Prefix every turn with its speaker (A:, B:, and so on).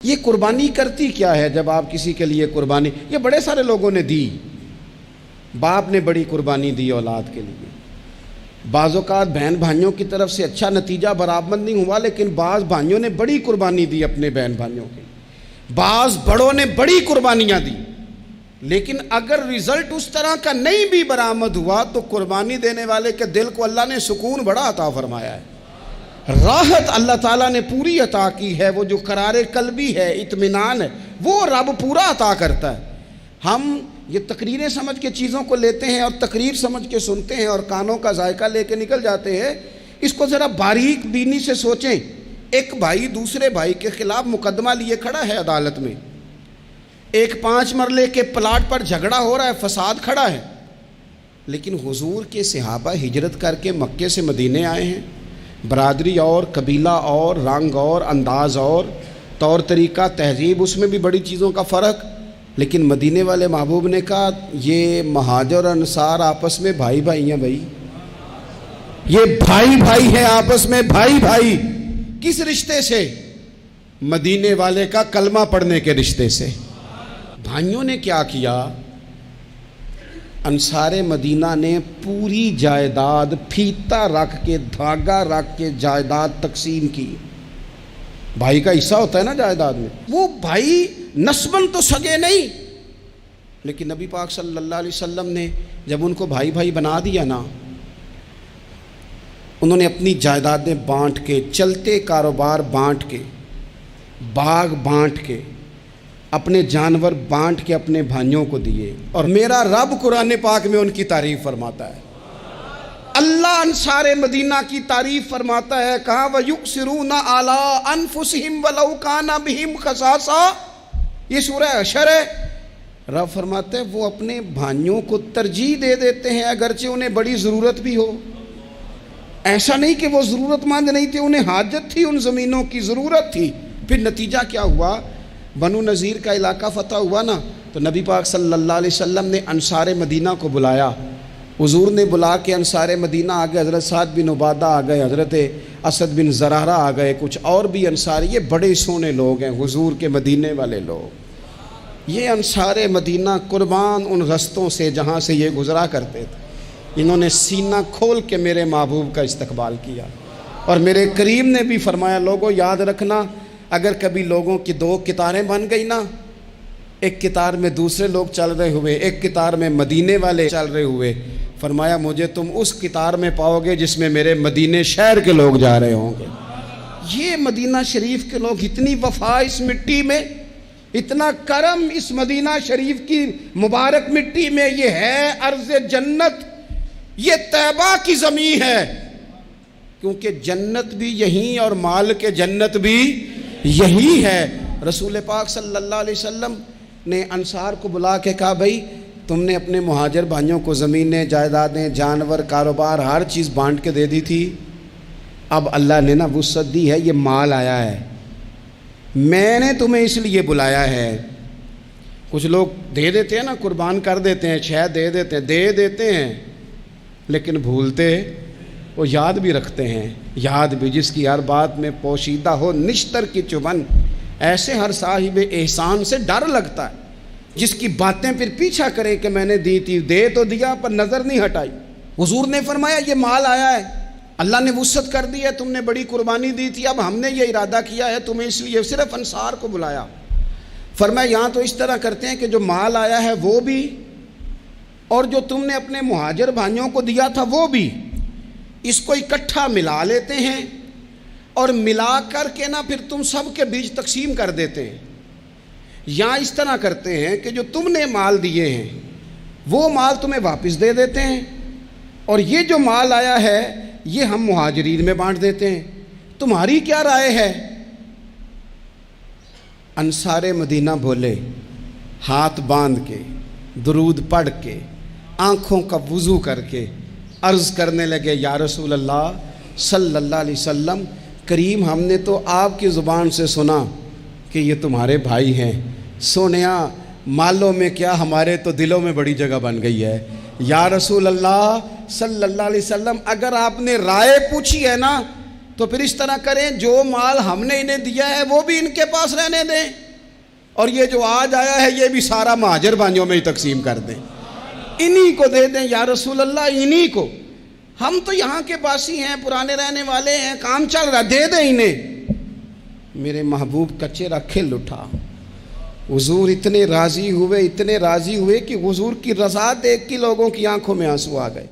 A: یہ قربانی کرتی کیا ہے جب آپ کسی کے لیے قربانی، یہ بڑے سارے لوگوں نے دی، باپ نے بڑی قربانی دی اولاد کے لیے، بعض اوقات بہن بھائیوں کی طرف سے اچھا نتیجہ برآمد نہیں ہوا، لیکن بعض بھائیوں نے بڑی قربانی دی اپنے بہن بھائیوں کے، بعض بڑوں نے بڑی قربانیاں دی، لیکن اگر رزلٹ اس طرح کا نہیں بھی برآمد ہوا تو قربانی دینے والے کے دل کو اللہ نے سکون بڑا عطا فرمایا ہے، راحت اللہ تعالیٰ نے پوری عطا کی ہے، وہ جو قرار قلبی ہے، اطمینان ہے، وہ رب پورا عطا کرتا ہے۔ ہم یہ تقریریں سمجھ کے چیزوں کو لیتے ہیں اور تقریر سمجھ کے سنتے ہیں اور کانوں کا ذائقہ لے کے نکل جاتے ہیں، اس کو ذرا باریک بینی سے سوچیں۔ ایک بھائی دوسرے بھائی کے خلاف مقدمہ لیے کھڑا ہے عدالت میں، ایک 5 مرلے کے پلاٹ پر جھگڑا ہو رہا ہے، فساد کھڑا ہے، لیکن حضور کے صحابہ ہجرت کر کے مکے سے مدینے آئے ہیں، برادری اور قبیلہ اور رنگ اور انداز اور طور طریقہ تہذیب، اس میں بھی بڑی چیزوں کا فرق، لیکن مدینے والے محبوب نے کہا یہ مہاجر اور انصار آپس میں بھائی بھائی ہیں، بھائی یہ بھائی بھائی ہیں آپس میں، بھائی بھائی کس رشتے سے؟ مدینے والے کا کلمہ پڑھنے کے رشتے سے۔ بھائیوں نے کیا کیا؟ انصار مدینہ نے پوری جائیداد پھیتا رکھ کے، دھاگا رکھ کے جائیداد تقسیم کی۔ بھائی کا حصہ ہوتا ہے نا جائیداد میں، وہ بھائی نسباً تو سگے نہیں، لیکن نبی پاک صلی اللہ علیہ وسلم نے جب ان کو بھائی بھائی بنا دیا نا، انہوں نے اپنی جائیدادیں بانٹ کے، چلتے کاروبار بانٹ کے، باغ بانٹ کے، اپنے جانور بانٹ کے اپنے بھائیوں کو دیے، اور میرا رب قرآن پاک میں ان کی تعریف فرماتا ہے۔ اللہ انصار مدینہ کی تعریف فرماتا ہے، کہا وَيُؤْثِرُونَ عَلَىٰ أَنفُسِهِمْ وَلَوْ كَانَ بِهِمْ خَصَاصَةٌ، یہ سورہ حشر ہے۔ رب فرماتے ہیں وہ اپنے بھائیوں کو ترجیح دے دیتے ہیں اگرچہ انہیں بڑی ضرورت بھی ہو۔ ایسا نہیں کہ وہ ضرورت مند نہیں تھے، انہیں حاجت تھی، ان زمینوں کی ضرورت تھی۔ پھر نتیجہ کیا ہوا؟ بنو نذیر کا علاقہ فتح ہوا نا، تو نبی پاک صلی اللہ علیہ وسلم نے انصار مدینہ کو بلایا، حضور نے بلا کے انصار مدینہ آ گئے، حضرت سعد بن عبادہ آ گئے، حضرت اسد بن زرارہ آ گئے، کچھ اور بھی انصار، یہ بڑے سونے لوگ ہیں حضور کے مدینے والے لوگ۔ یہ انصار مدینہ قربان ان رستوں سے جہاں سے یہ گزرا کرتے تھے، انہوں نے سینہ کھول کے میرے محبوب کا استقبال کیا، اور میرے کریم نے بھی فرمایا لوگوں یاد رکھنا، اگر کبھی لوگوں کی 2 قطاریں بن گئی نا، ایک قطار میں دوسرے لوگ چل رہے ہوئے، ایک قطار میں مدینے والے چل رہے ہوئے، فرمایا مجھے تم اس قطار میں پاؤ گے جس میں میرے مدینے شہر کے لوگ جا رہے ہوں گے۔ یہ مدینہ شریف کے لوگ، اتنی وفا اس مٹی میں، اتنا کرم اس مدینہ شریف کی مبارک مٹی میں، یہ ہے ارض جنت، یہ طیبہ کی زمین ہے، کیونکہ جنت بھی یہیں اور مال کے جنت بھی یہی ہے۔ رسول پاک صلی اللہ علیہ وسلم نے انصار کو بلا کے کہا بھائی تم نے اپنے مہاجر بھائیوں کو زمینیں، جائیدادیں، جانور، کاروبار، ہر چیز بانٹ کے دے دی تھی، اب اللہ نے نا وسعت دی ہے، یہ مال آیا ہے، میں نے تمہیں اس لیے بلایا ہے۔ کچھ لوگ دے دیتے ہیں نا، قربان کر دیتے ہیں، شاید دے دیتے ہیں لیکن بھولتے، وہ یاد بھی رکھتے ہیں، یاد بھی، جس کی ہر بات میں پوشیدہ ہو نشتر کی چبھن، ایسے ہر صاحب احسان سے ڈر لگتا ہے، جس کی باتیں پھر پیچھا کرے کہ میں نے دی تھی، دے تو دیا پر نظر نہیں ہٹائی۔ حضور نے فرمایا یہ مال آیا ہے، اللہ نے وسعت کر دی ہے، تم نے بڑی قربانی دی تھی، اب ہم نے یہ ارادہ کیا ہے تمہیں اس لیے صرف انصار کو بلایا۔ فرمایا یہاں تو اس طرح کرتے ہیں کہ جو مال آیا ہے وہ بھی، اور جو تم نے اپنے مہاجر بھائیوں کو دیا تھا وہ بھی، اس کو اکٹھا ملا لیتے ہیں، اور ملا کر کے نا پھر تم سب کے بیچ تقسیم کر دیتے ہیں، یا اس طرح کرتے ہیں کہ جو تم نے مال دیے ہیں وہ مال تمہیں واپس دے دیتے ہیں، اور یہ جو مال آیا ہے یہ ہم مہاجرین میں بانٹ دیتے ہیں، تمہاری کیا رائے ہے؟ انصار مدینہ بولے، ہاتھ باندھ کے، درود پڑھ کے، آنکھوں کا وضو کر کے عرض کرنے لگے یا رسول اللہ صلی اللہ علیہ وسلم، کریم ہم نے تو آپ کی زبان سے سنا کہ یہ تمہارے بھائی ہیں، سونیا مالوں میں کیا ہمارے تو دلوں میں بڑی جگہ بن گئی ہے، یا رسول اللہ صلی اللہ علیہ وسلم اگر آپ نے رائے پوچھی ہے نا تو پھر اس طرح کریں جو مال ہم نے انہیں دیا ہے وہ بھی ان کے پاس رہنے دیں، اور یہ جو آج آیا ہے یہ بھی سارا مہاجر بھائیوں میں ہی تقسیم کر دیں، انہی کو دے دیں یا رسول اللہ، انہی کو، ہم تو یہاں کے باسی ہیں، پرانے رہنے والے ہیں، کام چل رہا، دے دیں انہیں۔ میرے محبوب کا چہرہ کھل اٹھا، حضور اتنے راضی ہوئے کہ حضور کی رضا دیکھ کے لوگوں کی آنکھوں میں آنسو آ گئے۔